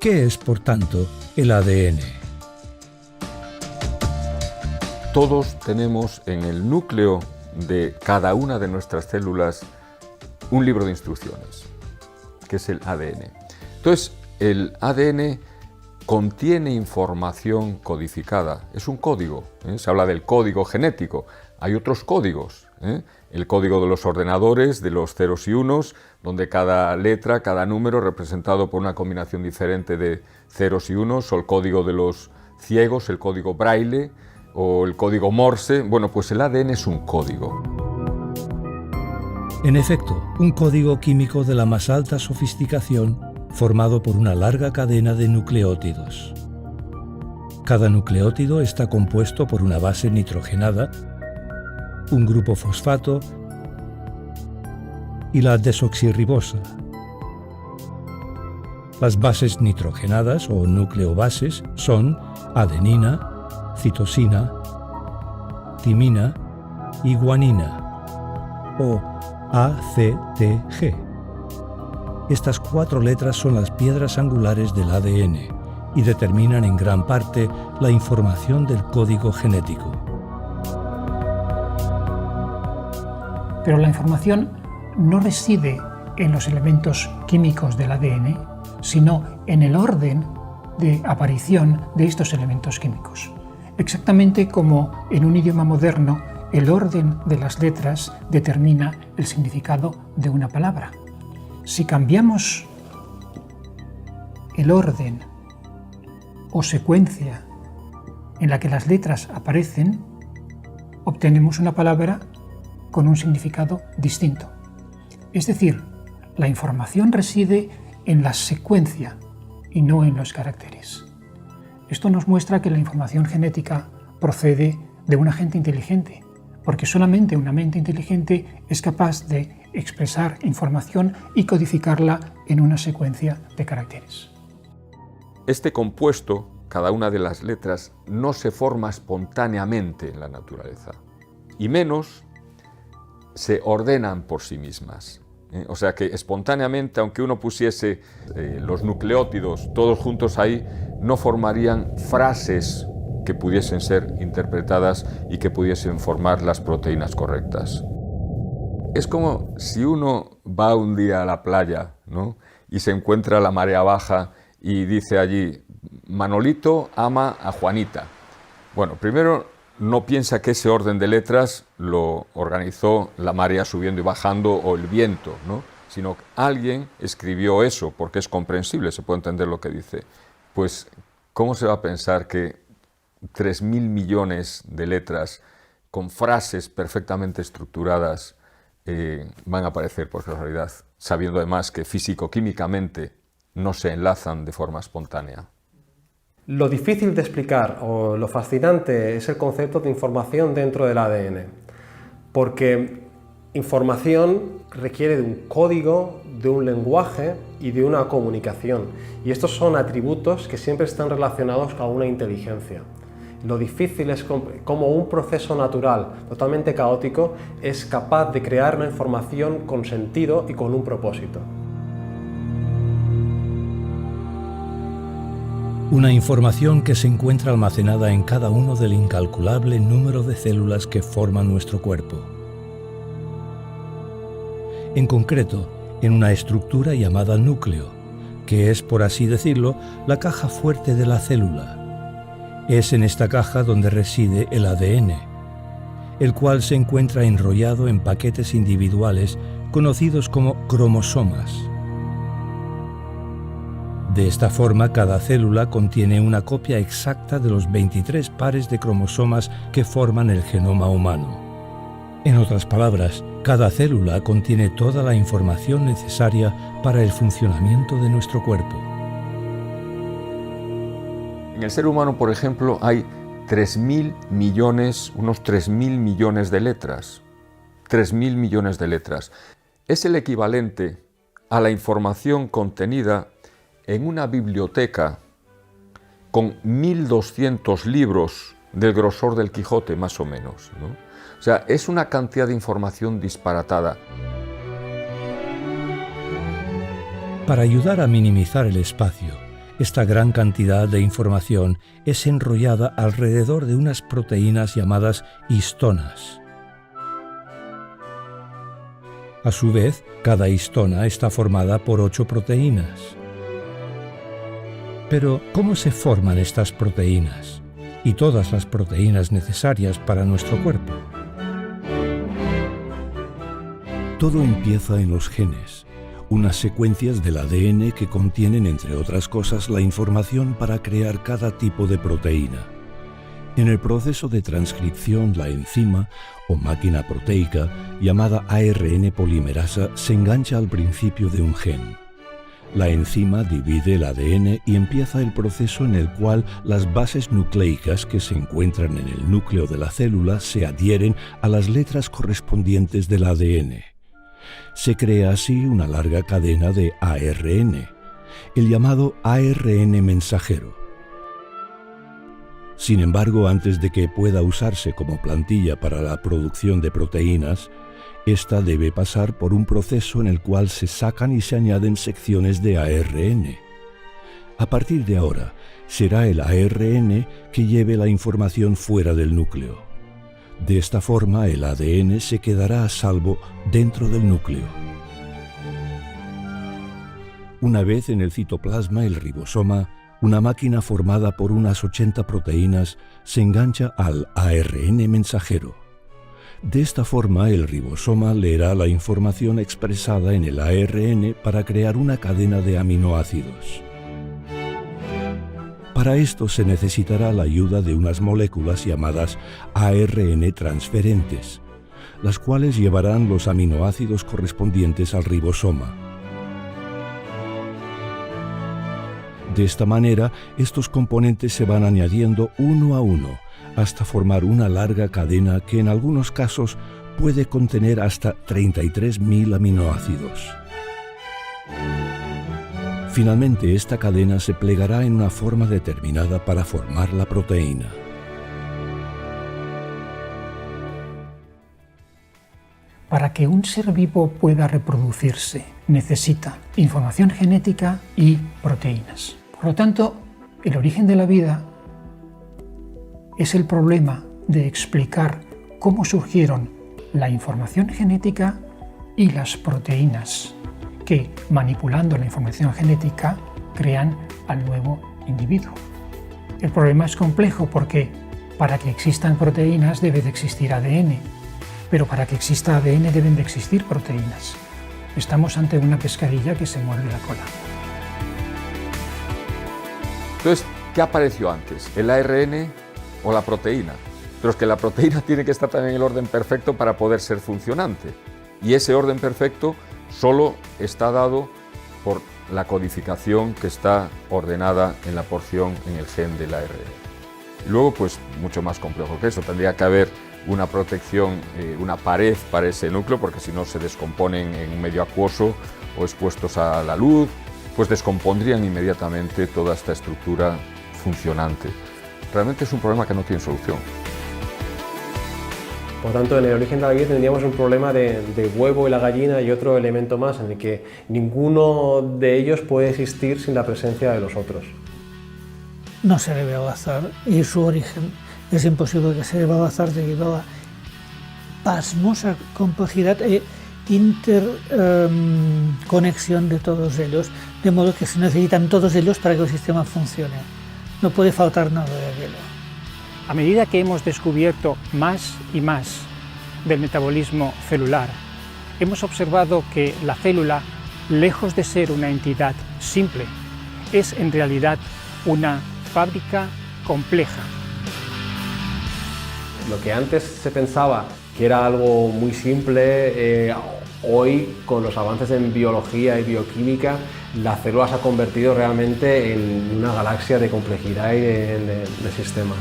¿Qué es, por tanto, el ADN? Todos tenemos en el núcleo de cada una de nuestras células un libro de instrucciones, que es el ADN. Entonces, el ADN contiene información codificada, es un código, se habla del código genético, hay otros códigos, el código de los ordenadores, de los ceros y unos, donde cada letra, cada número representado por una combinación diferente de ceros y unos, o el código de los ciegos, el código Braille, o el código Morse. Bueno, pues el ADN es un código. En efecto, un código químico de la más alta sofisticación formado por una larga cadena de nucleótidos. Cada nucleótido está compuesto por una base nitrogenada, un grupo fosfato y la desoxirribosa. Las bases nitrogenadas o nucleobases son adenina, citosina, timina y guanina, o ACTG. Estas 4 letras son las piedras angulares del ADN y determinan en gran parte la información del código genético. Pero la información no reside en los elementos químicos del ADN, sino en el orden de aparición de estos elementos químicos. Exactamente como en un idioma moderno, el orden de las letras determina el significado de una palabra. Si cambiamos el orden o secuencia en la que las letras aparecen, obtenemos una palabra con un significado distinto. Es decir, la información reside en la secuencia y no en los caracteres. Esto nos muestra que la información genética procede de una mente inteligente, porque solamente una mente inteligente es capaz de expresar información y codificarla en una secuencia de caracteres. Este compuesto, cada una de las letras, no se forma espontáneamente en la naturaleza, y menos se ordenan por sí mismas. O sea que espontáneamente, aunque uno pusiese los nucleótidos todos juntos ahí, no formarían frases que pudiesen ser interpretadas y que pudiesen formar las proteínas correctas. Es como si uno va un día a la playa, ¿no?, y se encuentra la marea baja y dice allí: Manolito ama a Juanita. Bueno, primero no piensa que ese orden de letras lo organizó la marea subiendo y bajando o el viento, ¿no?, sino que alguien escribió eso, porque es comprensible, se puede entender lo que dice. Pues, ¿cómo se va a pensar que 3.000 millones de letras con frases perfectamente estructuradas van a aparecer por casualidad, sabiendo además que físico-químicamente no se enlazan de forma espontánea? Lo difícil de explicar o lo fascinante es el concepto de información dentro del ADN, porque información requiere de un código, de un lenguaje y de una comunicación, y estos son atributos que siempre están relacionados con una inteligencia. Lo difícil es cómo un proceso natural totalmente caótico es capaz de crear una información con sentido y con un propósito. Una información que se encuentra almacenada en cada uno del incalculable número de células que forman nuestro cuerpo. En concreto, en una estructura llamada núcleo, que es, por así decirlo, la caja fuerte de la célula. Es en esta caja donde reside el ADN, el cual se encuentra enrollado en paquetes individuales conocidos como cromosomas. De esta forma, cada célula contiene una copia exacta de los 23 pares de cromosomas que forman el genoma humano. En otras palabras, cada célula contiene toda la información necesaria para el funcionamiento de nuestro cuerpo. En el ser humano, por ejemplo, hay 3.000 millones, unos 3.000 millones de letras. 3.000 millones de letras. Es el equivalente a la información contenida en una biblioteca con 1.200 libros del grosor del Quijote, más o menos, ¿no? O sea, es una cantidad de información disparatada. Para ayudar a minimizar el espacio, esta gran cantidad de información es enrollada alrededor de unas proteínas llamadas histonas. A su vez, cada histona está formada por 8 proteínas. Pero, ¿cómo se forman estas proteínas? Y todas las proteínas necesarias para nuestro cuerpo. Todo empieza en los genes, unas secuencias del ADN que contienen, entre otras cosas, la información para crear cada tipo de proteína. En el proceso de transcripción, la enzima, o máquina proteica, llamada ARN polimerasa, se engancha al principio de un gen. La enzima divide el ADN y empieza el proceso en el cual las bases nucleicas que se encuentran en el núcleo de la célula se adhieren a las letras correspondientes del ADN. Se crea así una larga cadena de ARN, el llamado ARN mensajero. Sin embargo, antes de que pueda usarse como plantilla para la producción de proteínas, esta debe pasar por un proceso en el cual se sacan y se añaden secciones de ARN. A partir de ahora, será el ARN que lleve la información fuera del núcleo. De esta forma, el ADN se quedará a salvo dentro del núcleo. Una vez en el citoplasma, el ribosoma, una máquina formada por unas 80 proteínas, se engancha al ARN mensajero. De esta forma, el ribosoma leerá la información expresada en el ARN para crear una cadena de aminoácidos. Para esto se necesitará la ayuda de unas moléculas llamadas ARN transferentes, las cuales llevarán los aminoácidos correspondientes al ribosoma. De esta manera, estos componentes se van añadiendo uno a uno, hasta formar una larga cadena que en algunos casos puede contener hasta 33.000 aminoácidos. Finalmente, esta cadena se plegará en una forma determinada para formar la proteína. Para que un ser vivo pueda reproducirse, necesita información genética y proteínas. Por lo tanto, el origen de la vida es el problema de explicar cómo surgieron la información genética y las proteínas que, manipulando la información genética, crean al nuevo individuo. El problema es complejo porque para que existan proteínas debe de existir ADN, pero para que exista ADN deben de existir proteínas. Estamos ante una pescadilla que se muerde la cola. Entonces, ¿qué apareció antes? ¿El ARN o la proteína? Pero es que la proteína tiene que estar también en el orden perfecto para poder ser funcionante. Y ese orden perfecto solo está dado por la codificación que está ordenada en la porción en el gen del ARN. Luego, pues mucho más complejo que eso. Tendría que haber una protección, una pared para ese núcleo, porque si no se descomponen en un medio acuoso o expuestos a la luz, pues descompondrían inmediatamente toda esta estructura funcionante. Realmente es un problema que no tiene solución. Por tanto, en el origen de la vida tendríamos un problema de huevo y la gallina y otro elemento más en el que ninguno de ellos puede existir sin la presencia de los otros. No se debe abrazar y su origen es imposible que se deba abrazar debido a la pasmosa complejidad e interconexión de todos ellos, de modo que se necesitan todos ellos para que el sistema funcione. No puede faltar nada de aquello. A medida que hemos descubierto más y más del metabolismo celular, hemos observado que la célula, lejos de ser una entidad simple, es en realidad una fábrica compleja. Lo que antes se pensaba que era algo muy simple, hoy con los avances en biología y bioquímica, la célula se ha convertido realmente en una galaxia de complejidad y de sistemas.